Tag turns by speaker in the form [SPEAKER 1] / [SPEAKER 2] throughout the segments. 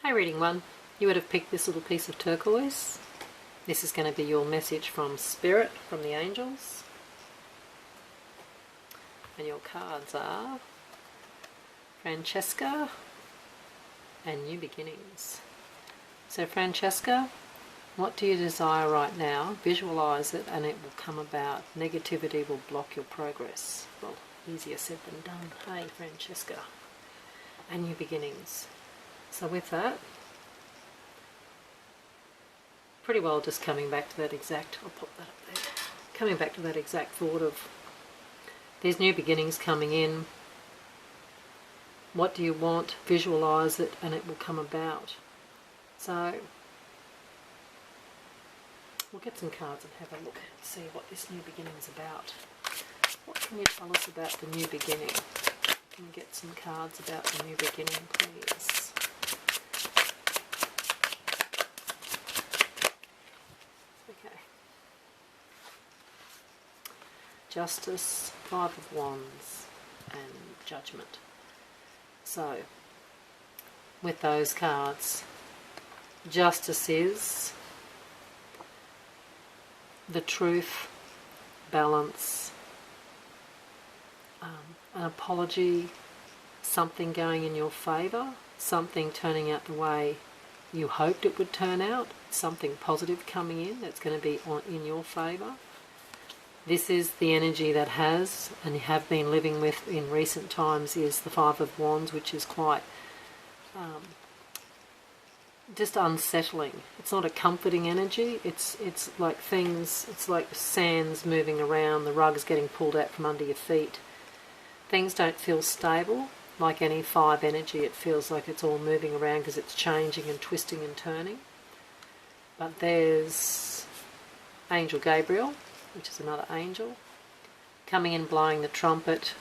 [SPEAKER 1] Hi reading one, you would have picked this little piece of turquoise. This is going to be your message from Spirit, from the angels. And your cards are Francesca and New Beginnings. So Francesca, what do you desire right now? Visualize it and it will come about. Negativity will block your progress. Well, easier said than done. Hey Francesca. And New Beginnings. So with that, pretty well just coming back to that exact, I'll pop that up there, coming back to that exact thought of there's new beginnings coming in. What do you want? Visualize it and it will come about. So we'll get some cards and have a look and see what this new beginning is about. What can you tell us about the new beginning? Can we get some cards about the new beginning, please? Okay. Justice, Five of Wands, and Judgment. So, with those cards, Justice is the truth, balance, an apology, something going in your favour, something turning out the way you hoped it would turn out, something positive coming in that's going to be in your favour. This is the energy that has and have been living with in recent times is the Five of Wands, which is quite just unsettling. It's not a comforting energy. It's like things, it's like sands moving around, the rug's getting pulled out from under your feet. Things don't feel stable. Like any five energy, it feels like it's all moving around because it's changing and twisting and turning. But there's Angel Gabriel, which is another angel, coming in blowing the trumpet,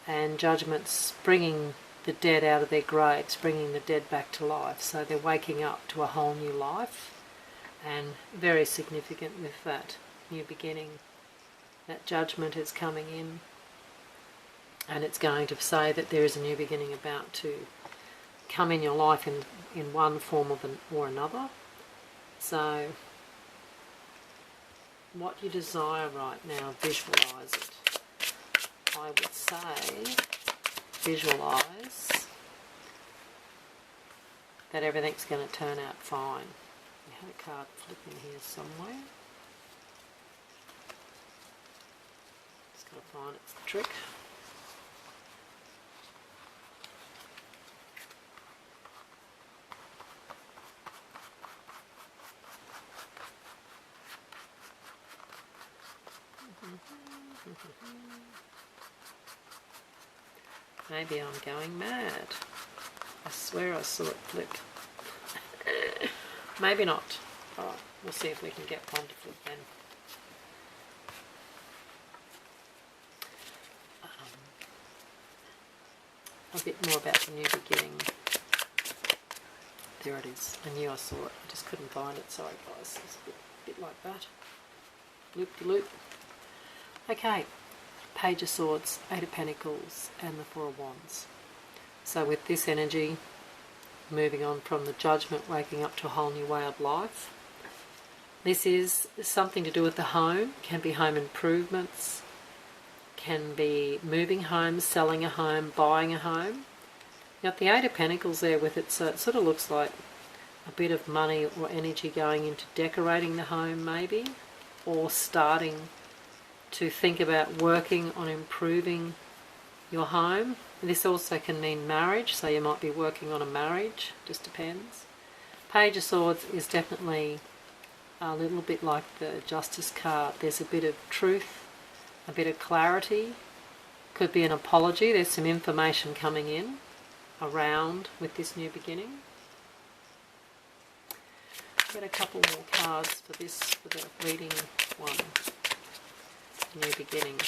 [SPEAKER 1] and Judgment's bringing the dead out of their graves, bringing the dead back to life. So they're waking up to a whole new life, and very significant with that new beginning. That Judgment is coming in, and it's going to say that there is a new beginning about to come in your life in one form or another. So what you desire right now, visualize it. I would say visualize that everything's going to turn out fine. We had a card flip in here somewhere. Just got to find it's the trick. Maybe I'm going mad. I swear I saw it flip. Maybe not. Alright, we'll see if we can get one to flip then. A bit more about the new beginning. There it is. I knew I saw it. I just couldn't find it. Sorry guys. It's a bit like that. Loop-de-loop. Okay. Page of Swords, Eight of Pentacles, and the Four of Wands. So with this energy, moving on from the Judgment, waking up to a whole new way of life. This is something to do with the home. Can be home improvements, can be moving homes, selling a home, buying a home. You got the Eight of Pentacles there with it, so it sort of looks like a bit of money or energy going into decorating the home maybe, or starting to think about working on improving your home. This also can mean marriage, so you might be working on a marriage, just depends. Page of Swords is definitely a little bit like the Justice card. There's a bit of truth, a bit of clarity, could be an apology. There's some information coming in around with this new beginning. Get a couple more cards for this, for the reading one. New beginning.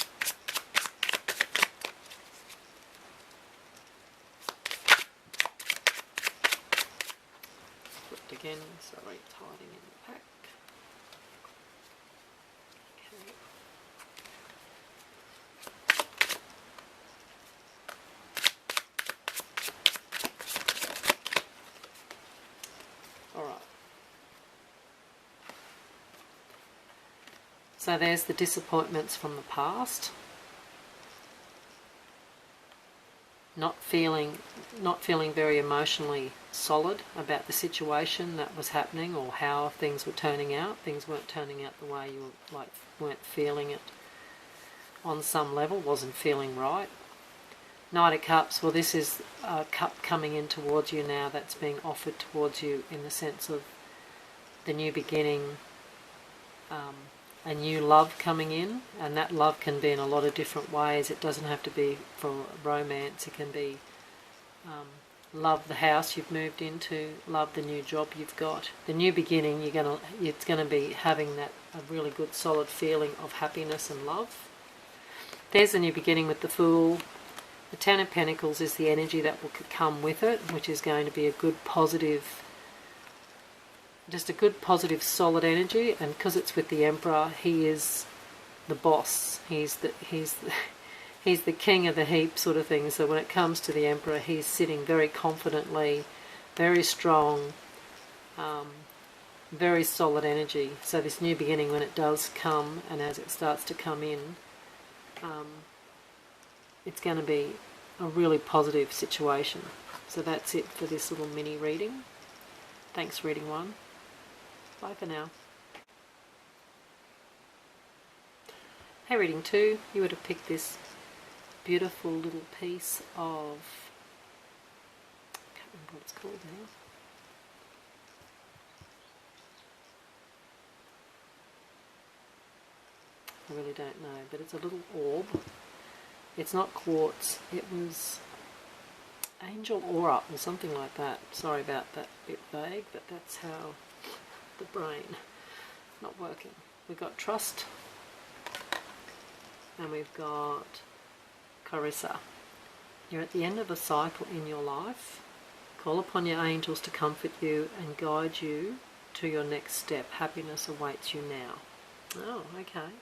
[SPEAKER 1] Flipped again, sorry, it's hiding in the pack. Okay. So there's the disappointments from the past. Not feeling very emotionally solid about the situation that was happening or how things were turning out. Things weren't turning out the way you weren't feeling it on some level, wasn't feeling right. Knight of Cups, well, this is a cup coming in towards you now that's being offered towards you in the sense of the new beginning, a new love coming in, and that love can be in a lot of different ways. It doesn't have to be for romance. It can be love the house you've moved into, love the new job you've got. The new beginning, it's gonna be having a really good solid feeling of happiness and love. There's the new beginning with the Fool. The Ten of Pentacles is the energy that will come with it, which is going to be a good positive, just a good positive solid energy. And because it's with the Emperor, he is the boss. He's the king of the heap sort of thing. So when it comes to the Emperor, he's sitting very confidently, very strong, very solid energy. So this new beginning, when it does come and as it starts to come in, it's going to be a really positive situation. So that's it for this little mini reading. Thanks, reading 1. Bye for now. Hey, reading 2, you would have picked this beautiful little piece of, I can't remember what it's called now. I really don't know, but it's a little orb. It's not quartz, it was Angel Aura or something like that. Sorry about that, bit vague, but that's how the brain not working. We've got Trust, and we've got Carissa. You're at the end of a cycle in your life. Call upon your angels to comfort you and guide you to your next step. Happiness awaits you now. Oh, okay.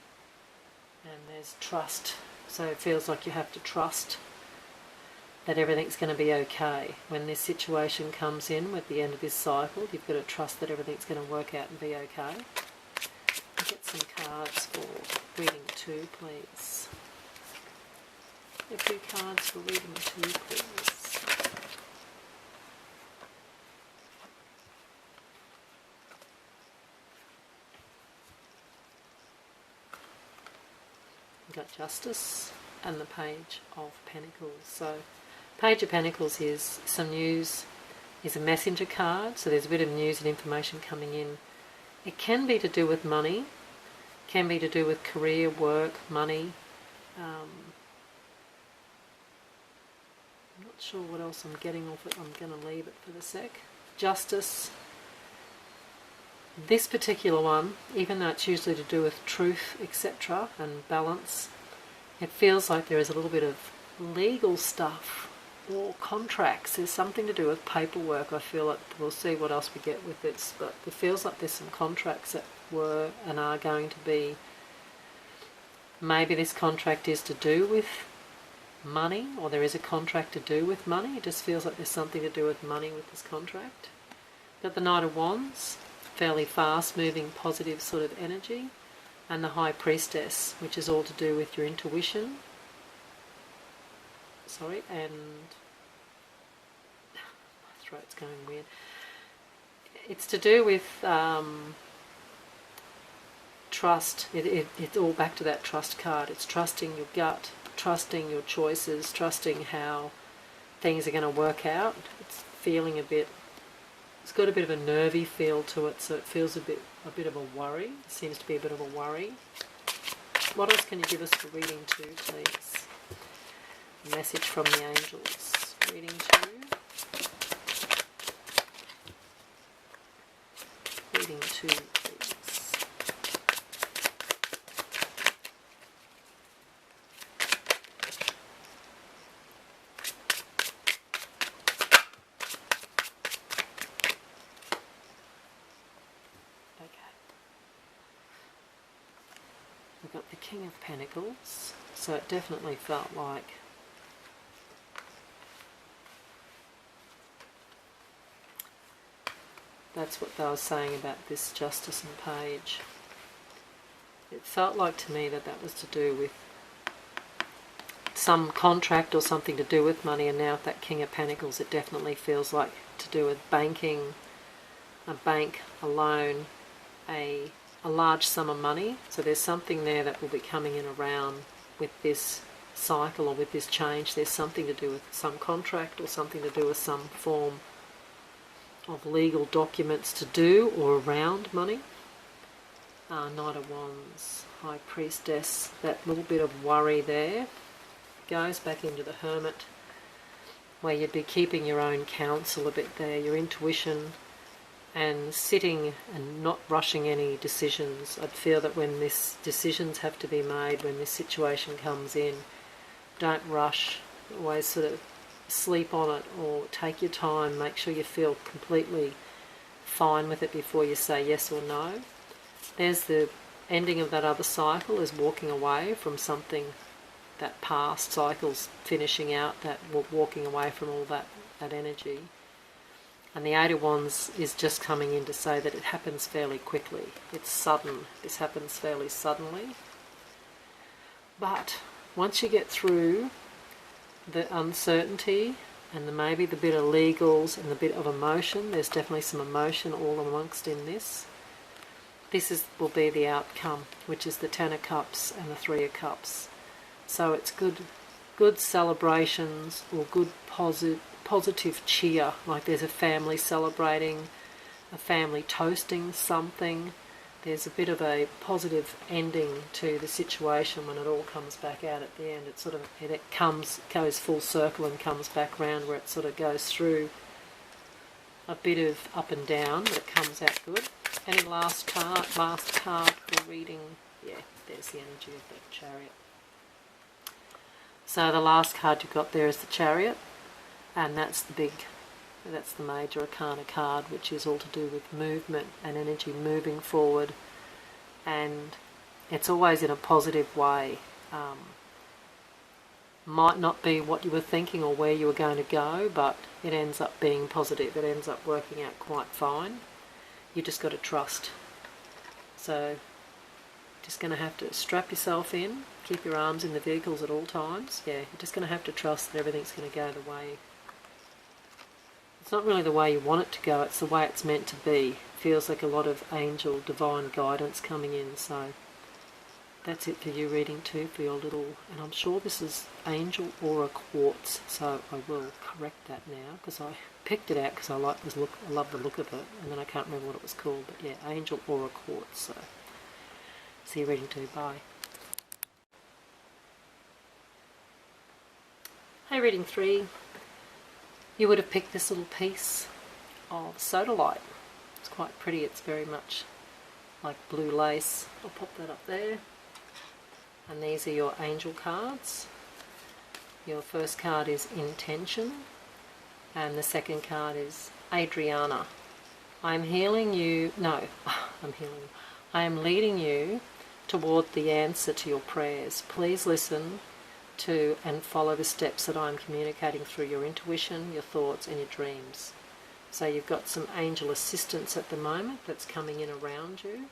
[SPEAKER 1] And there's trust. So it feels like you have to trust that everything's going to be okay. When this situation comes in with the end of this cycle, you've got to trust that everything's going to work out and be okay. Get some cards for reading 2, please. A few cards for reading 2, please. We've got Justice and the Page of Pentacles. So Page of Pentacles is some news, is a messenger card, so there's a bit of news and information coming in. It can be to do with money, can be to do with career, work, money. I'm not sure what else I'm getting off it. I'm going to leave it for the sec. Justice. This particular one, even though it's usually to do with truth, etc., and balance, it feels like there is a little bit of legal stuff or contracts. There's something to do with paperwork. I feel like we'll see what else we get with this, but it feels like there's some contracts that were and are going to be. Maybe this contract is to do with money, or there is a contract to do with money. It just feels like there's something to do with money with this contract. Got the Knight of Wands, fairly fast moving positive sort of energy, and the High Priestess, which is all to do with your intuition. Sorry, and my throat's going weird. It's to do with trust. It's all back to that trust card. It's trusting your gut, trusting your choices, trusting how things are going to work out. It's feeling a bit, it's got a bit of a nervy feel to it, so it feels a bit of a worry. It seems to be a bit of a worry. What else can you give us for reading 2, please? A message from the angels. Reading 2. Reading 2, please. We've got the King of Pentacles, so it definitely felt like that's what they were saying about this Justice and Page. It felt like to me that that was to do with some contract or something to do with money, and now with that King of Pentacles it definitely feels like to do with banking, a bank, a loan, a large sum of money. So there's something there that will be coming in around with this cycle or with this change. There's something to do with some contract or something to do with some form of legal documents to do or around money. Knight of Wands, High Priestess, that little bit of worry there goes back into the Hermit, where you'd be keeping your own counsel a bit there, your intuition, and sitting and not rushing any decisions. I'd feel that when this decisions have to be made, when this situation comes in, don't rush, always sort of sleep on it or take your time, make sure you feel completely fine with it before you say yes or no. There's the ending of that other cycle, is walking away from something, that past cycle's finishing out, that walking away from all that energy. And the Eight of Wands is just coming in to say that it happens fairly quickly. It's sudden. This happens fairly suddenly. But once you get through the uncertainty and maybe the bit of legals and the bit of emotion, there's definitely some emotion all amongst in this. This will be the outcome, which is the Ten of Cups and the Three of Cups. So it's good celebrations or good positive cheer, like there's a family celebrating, a family toasting something. There's a bit of a positive ending to the situation when it all comes back out at the end. It sort of goes full circle and comes back round, where it sort of goes through a bit of up and down, but it comes out good. Any last card for reading? Yeah, there's the energy of that Chariot. So the last card you've got there is the Chariot, and that's the major arcana card, which is all to do with movement and energy moving forward, and it's always in a positive way. Might not be what you were thinking or where you were going to go, but it ends up being positive. It ends up working out quite fine. You just got to trust. So just going to have to strap yourself in, keep your arms in the vehicles at all times. Yeah, you're just going to have to trust that everything's going to go the way. It's not really the way you want it to go, it's the way it's meant to be. Feels like a lot of angel, divine guidance coming in. So that's it for you reading too, for your little, and I'm sure this is AngelAuraQuartz, so I will correct that now, because I picked it out because I love the look of it, and then I can't remember what it was called, but yeah, AngelAuraQuartz. So see you reading too, bye. Hey, reading 3, you would have picked this little piece of Sodalite. It's quite pretty, it's very much like blue lace. I'll pop that up there. And these are your angel cards. Your first card is Intention, and the second card is Adriana. I am leading you toward the answer to your prayers. Please listen to and follow the steps that I am communicating through your intuition, your thoughts and your dreams. So you've got some angel assistance at the moment that's coming in around you,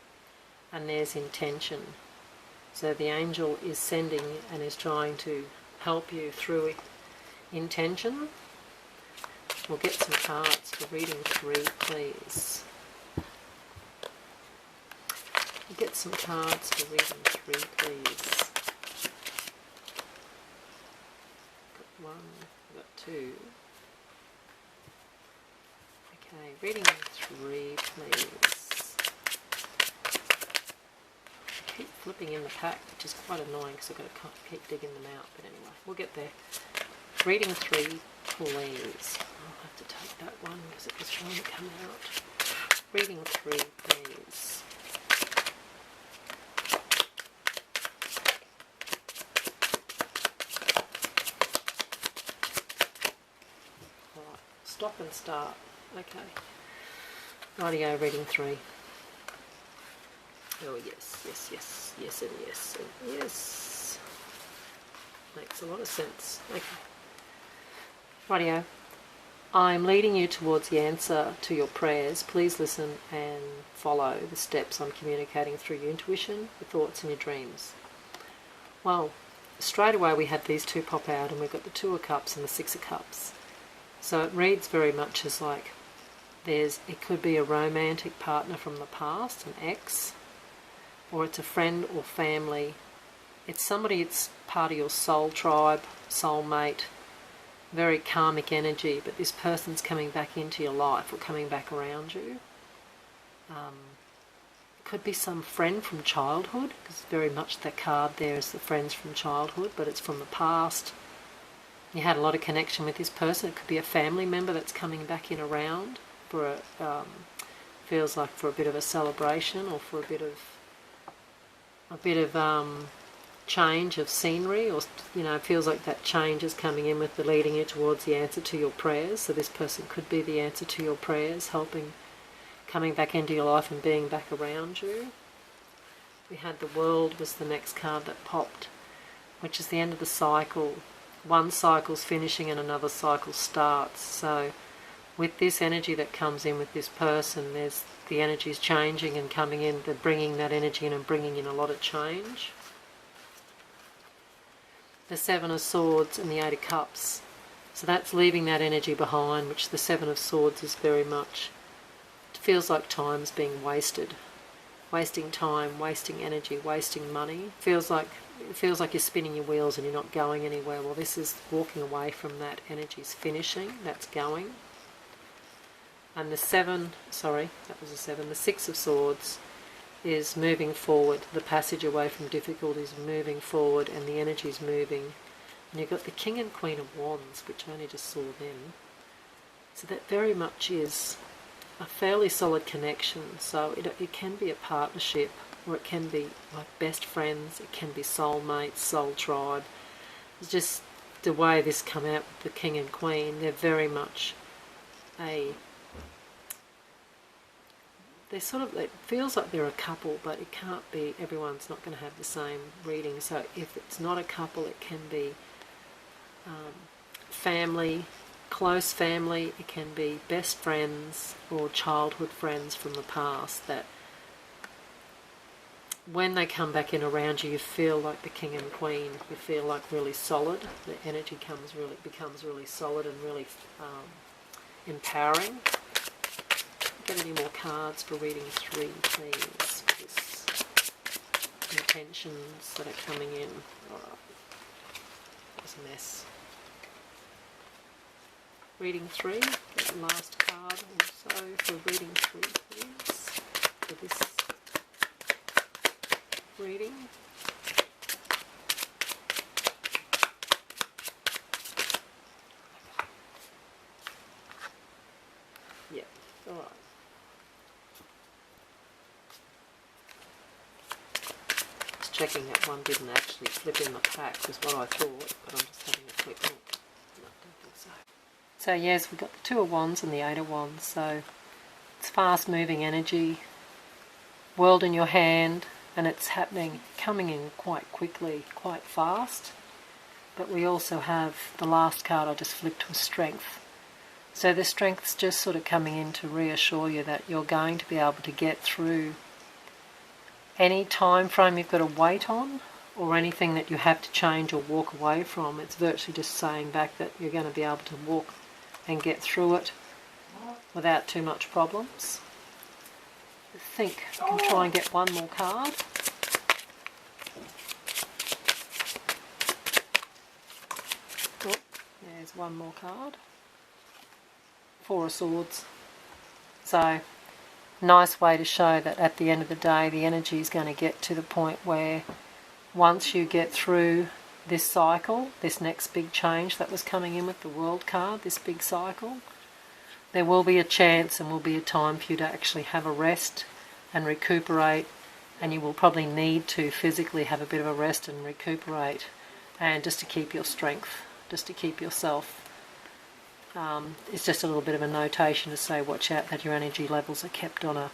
[SPEAKER 1] and there's intention. So the angel is sending and is trying to help you through intention. We'll get some cards for reading 3, please. We'll get some cards for reading 3, please. Got 1, got 2. Okay, reading 3, please. Keep flipping in the pack, which is quite annoying because I've got to keep digging them out, but anyway, we'll get there. Reading 3, please. I'll have to take that one because it was trying to come out. Reading 3, please. Alright, stop and start. Okay. Rightio, reading 3. Oh yes, yes, yes, yes and yes and yes. Makes a lot of sense. Okay. Rightio. I'm leading you towards the answer to your prayers. Please listen and follow the steps I'm communicating through your intuition, your thoughts and your dreams. Well, straight away we had these two pop out, and we've got the Two of Cups and the Six of Cups. So it reads very much as like it could be a romantic partner from the past, an ex, or it's a friend or family. It's somebody that's part of your soul tribe, soulmate, very karmic energy, but this person's coming back into your life or coming back around you. It could be some friend from childhood, because very much the card there is the friends from childhood, but it's from the past. You had a lot of connection with this person. It could be a family member that's coming back in around for feels like for a bit of a celebration, or for a bit of change of scenery, or feels like that change is coming in with the leading you towards the answer to your prayers. So this person could be the answer to your prayers, coming back into your life and being back around you. We had the World was the next card that popped, which is the end of the cycle. One cycle's finishing and another cycle starts. So with this energy that comes in with this person, the energy's changing and coming in. They're bringing that energy in and bringing in a lot of change. The Seven of Swords and the Eight of Cups. So that's leaving that energy behind, which the Seven of Swords is very much. It feels like time's being wasted. Wasting time, wasting energy, wasting money. It feels like you're spinning your wheels and you're not going anywhere. Well, this is walking away from that. Energy's finishing, that's going. And the the Six of Swords is moving forward. The passage away from difficulties, moving forward, and the energy's moving. And you've got the King and Queen of Wands, which I only just saw then. So that very much is a fairly solid connection. So it can be a partnership, or it can be like best friends, it can be soulmates, soul tribe. It's just the way this come out with the King and Queen. They're very much it feels like they're a couple, but it can't be. Everyone's not going to have the same reading. So if it's not a couple, it can be family, close family. It can be best friends or childhood friends from the past, that when they come back in around you, you feel like the King and Queen. You feel like really solid. The energy becomes really solid and really empowering. Get any more cards for reading 3, please? Intentions that are coming in. Alright. It's a mess. Reading 3. Get the last card also for reading 3, please. For this reading. Yeah. Alright. Checking that one didn't actually flip in the pack was what I thought, but I'm just having a quick look. No, I don't think so. So yes, we've got the Two of Wands and the Eight of Wands. So it's fast moving energy, world in your hand, and it's coming in quite quickly, quite fast. But we also have the last card I just flipped was Strength. So the Strength's just sort of coming in to reassure you that you're going to be able to get through any time frame you've got to wait on, or anything that you have to change or walk away from. It's virtually just saying back that you're going to be able to walk and get through it without too much problems. I think I can try and get one more card. Oh, there's one more card. Four of Swords. So nice way to show that at the end of the day the energy is going to get to the point where once you get through this cycle, this next big change that was coming in with the World card, this big cycle, there will be a chance and will be a time for you to actually have a rest and recuperate, and you will probably need to physically have a bit of a rest and recuperate, and just to keep your strength, just to keep yourself. It's just a little bit of a notation to say watch out that your energy levels are kept on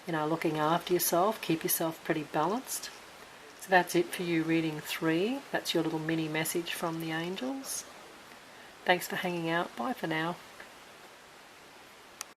[SPEAKER 1] looking after yourself, keep yourself pretty balanced. So that's it for you reading 3. That's your little mini message from the angels. Thanks for hanging out. Bye for now.